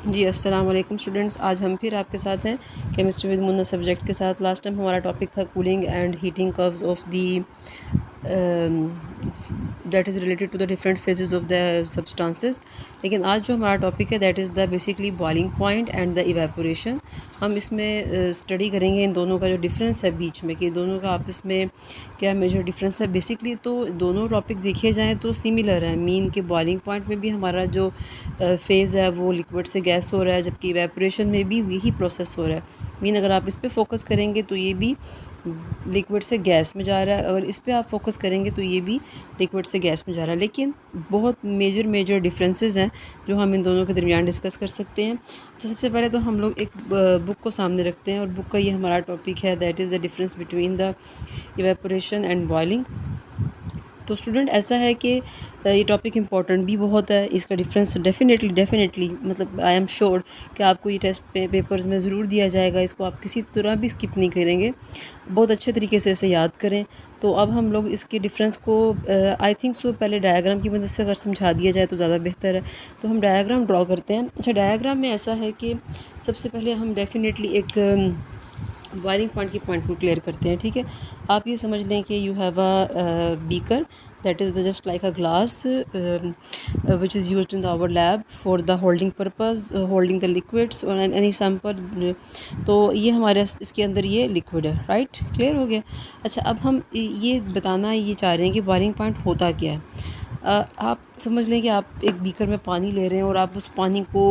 जी अस्सलाम वालेकुम स्टूडेंट्स। आज हम फिर आपके साथ हैं केमिस्ट्री विद मुन्ना सब्जेक्ट के साथ। लास्ट टाइम हमारा टॉपिक था cooling and heating curves of the that is related to the different phases of the substances. लेकिन आज जो हमारा टॉपिक है that is the basically boiling point and the evaporation. हम इसमें स्टडी करेंगे इन दोनों का जो डिफरेंस है बीच में, कि दोनों का आपस में क्या मेजर डिफरेंस है। बेसिकली तो दोनों टॉपिक देखे जाएँ तो सिमिलर है। मीन के बॉइलिंग पॉइंट में भी हमारा जो फेज़ है वो लिक्विड से गैस हो रहा है, जबकि इवेपोरेशन में भी यही प्रोसेस हो रहा है। मीन अगर आप इस पे फोकस करेंगे तो ये भी लिक्विड से गैस में जा रहा है, अगर इस पे आप फोकस करेंगे तो ये भी लिक्विड से गैस में जा रहा है। लेकिन बहुत मेजर डिफरेंसेस हैं जो हम इन दोनों के दरमियान डिस्कस कर सकते हैं। तो सबसे पहले तो हम लोग एक बुक को सामने रखते हैं और बुक का ये हमारा टॉपिक है, that is the difference between the evaporation and boiling. तो स्टूडेंट ऐसा है कि ये टॉपिक इम्पॉर्टेंट भी बहुत है। इसका डिफरेंस डेफिनेटली मतलब आई एम श्योर कि आपको ये टेस्ट पेपर्स में ज़रूर दिया जाएगा। इसको आप किसी तरह भी स्किप नहीं करेंगे, बहुत अच्छे तरीके से इसे याद करें। तो अब हम लोग इसके डिफरेंस को आई थिंक सो पहले डायग्राम की मदद से अगर समझा दिया जाए तो ज़्यादा बेहतर है। तो हम डायग्राम ड्रॉ करते हैं। अच्छा, डायग्राम में ऐसा है कि सबसे पहले हम डेफिनेटली एक बॉइलिंग पॉइंट की पॉइंट को क्लियर करते हैं। ठीक है, आप ये समझ लें कि you have a beaker that is just like a glass which is used in the our lab for the holding purpose, holding the liquids or any sample। तो ये हमारे इसके अंदर ये लिक्विड है, राइट, क्लियर हो गया। अच्छा, अब हम ये बताना ये चाह रहे हैं कि बॉइलिंग पॉइंट होता क्या है। आप समझ लें कि आप एक बीकर में पानी ले रहे हैं और आप उस पानी को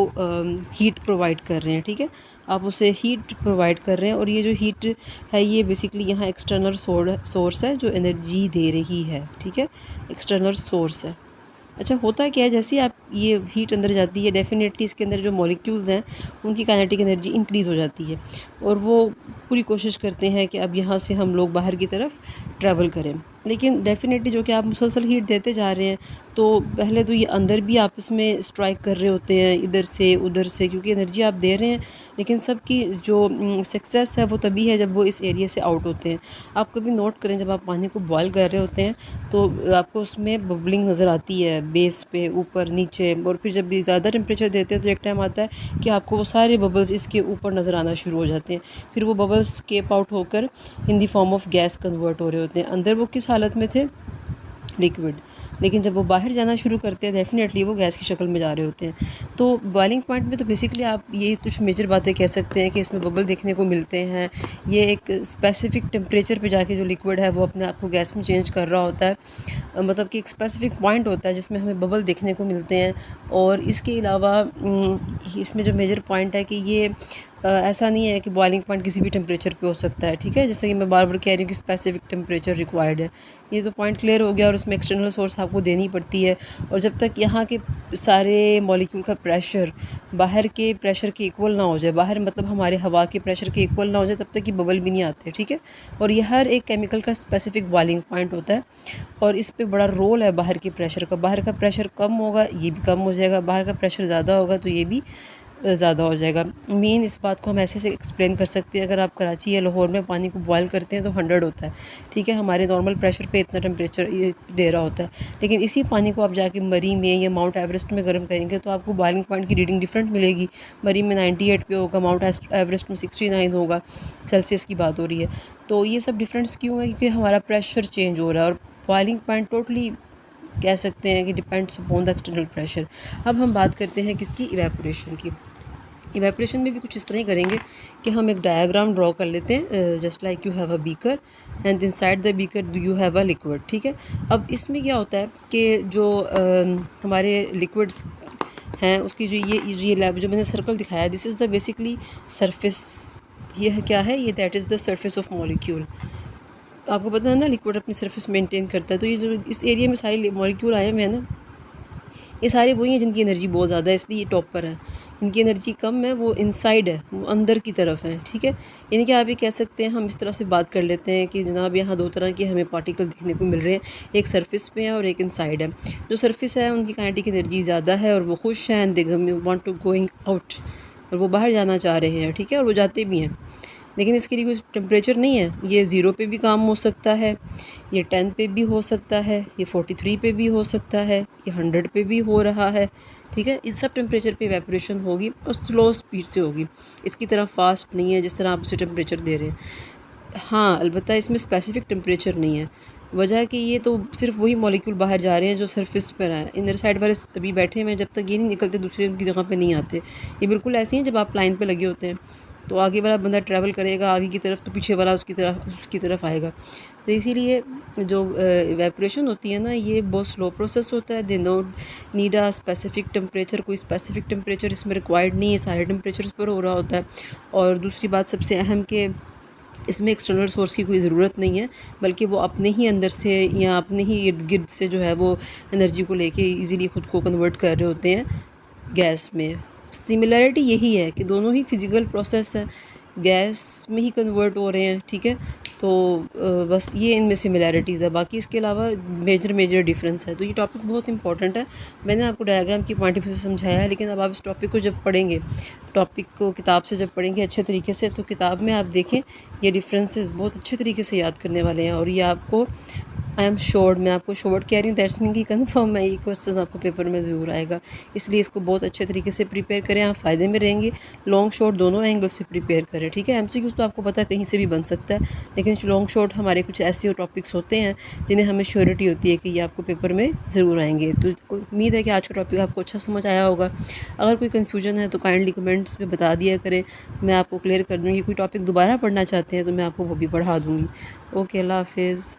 हीट प्रोवाइड कर रहे हैं। ठीक है, आप उसे हीट प्रोवाइड कर रहे हैं और ये जो हीट है ये बेसिकली यहाँ एक्सटर्नल सोर्स है जो एनर्जी दे रही है। ठीक है, एक्सटर्नल सोर्स है। अच्छा, होता क्या है, जैसे ही आप ये हीट अंदर जाती है डेफिनेटली इसके अंदर जो मॉलिक्यूल्स हैं उनकी काइनेटिक एनर्जी इंक्रीज़ हो जाती है और वो पूरी कोशिश करते हैं कि अब यहाँ से हम लोग बाहर की तरफ ट्रैवल करें। लेकिन डेफिनेटली जो कि आप मुसलसल हीट देते जा रहे हैं तो पहले तो ये अंदर भी आपस में स्ट्राइक कर रहे होते हैं इधर से उधर से, क्योंकि एनर्जी आप दे रहे हैं। लेकिन सबकी जो सक्सेस है वो तभी है जब वो इस एरिया से आउट होते हैं। आप कभी नोट करें, जब आप पानी को बॉयल कर रहे होते हैं तो आपको उसमें बबलिंग नज़र आती है बेस पे, ऊपर नीचे, और फिर जब भी ज़्यादा टेम्परेचर देते हैं तो एक टाइम आता है कि आपको वो सारे बबल्स इसके ऊपर नज़र आना शुरू हो जाते हैं। फिर वो बबल्स स्केप आउट होकर in the form of gas convert हो रहे होते हैं। अंदर वो किस हालत में थे, लिक्विड, लेकिन जब वो बाहर जाना शुरू करते हैं डेफिनेटली वो गैस की शक्ल में जा रहे होते हैं। तो बॉइलिंग पॉइंट में तो बेसिकली आप ये कुछ मेजर बातें कह सकते हैं कि इसमें बबल देखने को मिलते हैं। ये एक स्पेसिफिक टेम्परेचर पे जाके जो लिक्विड है वो अपने आप को गैस में चेंज कर रहा होता है। मतलब कि एक स्पेसिफिक पॉइंट होता है जिसमें हमें बबल देखने को मिलते हैं। और इसके अलावा इसमें जो मेजर पॉइंट है कि ये ऐसा नहीं है कि बॉइलिंग पॉइंट किसी भी टेम्परेचर पे हो सकता है। ठीक है, जैसे कि मैं बार बार कह रही हूँ कि स्पेसिफिक टेम्परेचर रिक्वायर्ड है। ये तो पॉइंट क्लियर हो गया और उसमें एक्सटर्नल सोर्स आपको देनी पड़ती है। और जब तक यहाँ के सारे मॉलिक्यूल का प्रेशर बाहर के प्रेशर के इक्वल ना हो जाए, बाहर मतलब हमारे हवा के प्रेशर के इक्वल ना हो जाए, तब तक ये बबल भी नहीं आते। ठीक है, और ये हर एक केमिकल का स्पेसिफिक बॉइलिंग पॉइंट होता है और इस पे बड़ा रोल है बाहर के प्रेशर का। बाहर का प्रेशर कम होगा ये भी कम हो जाएगा, बाहर का प्रेशर ज़्यादा होगा तो ये भी ज़्यादा हो जाएगा। मेन इस बात को हम ऐसे से एक्सप्लेन कर सकते हैं, अगर आप कराची या लाहौर में पानी को बॉयल करते हैं तो 100 होता है। ठीक है, हमारे नॉर्मल प्रेशर पे इतना टेम्परेचर ये दे रहा होता है। लेकिन इसी पानी को आप जाके मरी में या माउंट एवरेस्ट में गर्म करेंगे तो आपको बॉइलिंग पॉइंट की रीडिंग डिफरेंट मिलेगी। मरी में 98 पे होगा, माउंट एवरेस्ट में 69 होगा, सेल्सियस की बात हो रही है। तो ये सब डिफरेंस क्यों है, क्योंकि हमारा प्रेशर चेंज हो रहा है और बॉइलिंग पॉइंट टोटली कह सकते हैं कि depends upon the external pressure. अब हम बात करते हैं किसकी, इवेपोरेशन की। इवेपोरेशन में भी कुछ इस तरह ही करेंगे कि हम एक डायग्राम ड्रॉ कर लेते हैं, just like you have a beaker and inside the beaker you have a liquid. ठीक है, अब इसमें क्या होता है कि जो हमारे लिक्विड्स हैं उसकी जो ये लैब जो मैंने सर्कल दिखाया, this is the basically surface. ये क्या है, ये that is the surface of molecule. आपको पता है ना लिक्विड अपनी सरफेस मेंटेन करता है। तो ये जो इस एरिया में सारे मॉलिक्यूल आए हुए हैं ना, ये सारे वही हैं जिनकी एनर्जी बहुत ज़्यादा है, इसलिए ये टॉप पर है। इनकी एनर्जी कम है, वो इनसाइड है, वो अंदर की तरफ है। ठीक है, यानी कि आप ये कह सकते हैं, हम इस तरह से बात कर लेते हैं कि जनाब यहाँ दो तरह के हमें पार्टिकल देखने को मिल रहे हैं, एक सरफेस पे है और एक इनसाइड है। जो सरफेस है उनकी काइनेटिक एनर्जी ज़्यादा है और वो खुश हैं, they want to going out, और वो बाहर जाना चाह रहे हैं। ठीक है, और वो जाते भी हैं। लेकिन इसके लिए कोई टेम्परेचर नहीं है, ये 0 पे भी काम हो सकता है, ये 10 पे भी हो सकता है, ये 43 पे भी हो सकता है, ये 100 पे भी हो रहा है। ठीक है। इन सब टेम्परेचर पे इवेपोरेशन होगी और स्लो स्पीड से होगी, इसकी तरह फास्ट नहीं है जिस तरह आप उसे टेम्परेचर दे रहे हैं। हाँ, अलबत्ता इसमें स्पेसिफिक टेम्परेचर नहीं है। वजह है कि ये तो सिर्फ वही मॉलिक्यूल बाहर जा रहे हैं जो सरफेस पर हैं। इनर साइड वाले अभी बैठे हुए हैं, जब तक ये नहीं निकलते दूसरे उनकी जगह पे नहीं आते। ये बिल्कुल ऐसे ही हैं, जब आप लाइन पे लगे होते हैं तो आगे वाला बंदा ट्रैवल करेगा आगे की तरफ, तो पीछे वाला उसकी तरफ आएगा। तो इसीलिए जो इवेपोरेशन होती है ना, ये बहुत स्लो प्रोसेस होता है। They not need a specific temperature, कोई स्पेसिफिक टेम्परेचर इसमें रिक्वायर्ड नहीं है, सारे टेम्परेचर पर हो रहा होता है। और दूसरी बात सबसे अहम कि इसमें एक्सटर्नल सोर्स की कोई ज़रूरत नहीं है, बल्कि वो अपने ही अंदर से या अपने ही इर्द गिर्द से जो है वो एनर्जी को लेके इजीली ख़ुद को कन्वर्ट कर रहे होते हैं गैस में। सिमिलैरिटी यही है कि दोनों ही फिज़िकल प्रोसेस है, गैस में ही कन्वर्ट हो रहे हैं, ठीक है। तो बस ये इनमें सिमिलैरिटीज़ है, बाकी इसके अलावा मेजर डिफरेंस है। तो ये टॉपिक बहुत इंपॉर्टेंट है। मैंने आपको डायग्राम की पॉइंट ऑफ व्यू से समझाया है, लेकिन अब आप इस टॉपिक को जब पढ़ेंगे, टॉपिक को किताब से जब पढ़ेंगे अच्छे तरीके से, तो किताब में आप देखें ये डिफरेंसेस बहुत अच्छे तरीके से याद करने वाले हैं। और ये आपको आई एम श्योर, मैं आपको श्योर कह रही हूँ, दैट्स मीन कि कन्फर्म है ये क्वेश्चन आपको पेपर में ज़रूर आएगा। इसलिए इसको बहुत अच्छे तरीके से प्रिपेयर करें, आप फ़ायदे में रहेंगे। लॉन्ग शॉर्ट दोनों एंगल से प्रिपेयर करें, ठीक है। एमसीक्यूज़ तो आपको पता है कहीं से भी बन सकता है, लेकिन लॉन्ग शॉर्ट हमारे कुछ ऐसे टॉपिक्स होते हैं जिन्हें हमें श्योरिटी होती है कि ये आपको पेपर में ज़रूर आएंगे। तो उम्मीद है कि आज का टॉपिक आपको अच्छा समझ आया होगा। अगर कोई कन्फ्यूजन है तो काइंडली कमेंट्स में बता दिया करें, मैं आपको क्लियर कर दूँगी। कोई टॉपिक दोबारा पढ़ना चाहते हैं तो मैं आपको वो भी पढ़ा दूँगी। ओके, अल्लाह हाफिज़।